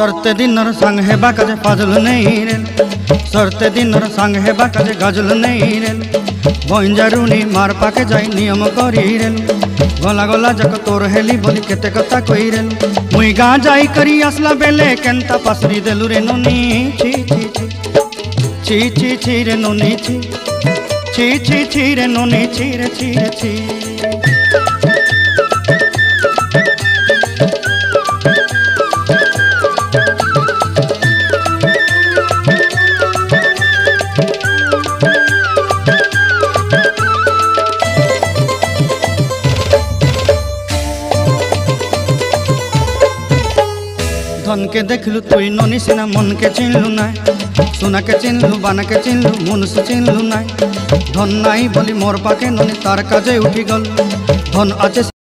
सरते दिनर संग हेबा काजे फाजल नहीं रे सरते दिनर संग हेबा काजे गजल नहीं रे बंजारुनी मार पाके जाई नियम करी रे गला गला जक तोर हेली बोली केते कथा कई रे मुई गाँ जाई करी आसला बेले केंता पासरी देलु रे नोनी छी छी छी छी छी छी रे नोनी छी छी छी छी रे नोनी छी रे छी रे छी। धन के देखलु तुई नोनी सिना मन के चिन्हलु नाय सोना के चिन्हलु बाना के चिन्हलु मुनुष चिन्हलु नाय धन नाई बोली मोर पाके नोनी तार काजे उठी गल धन आचे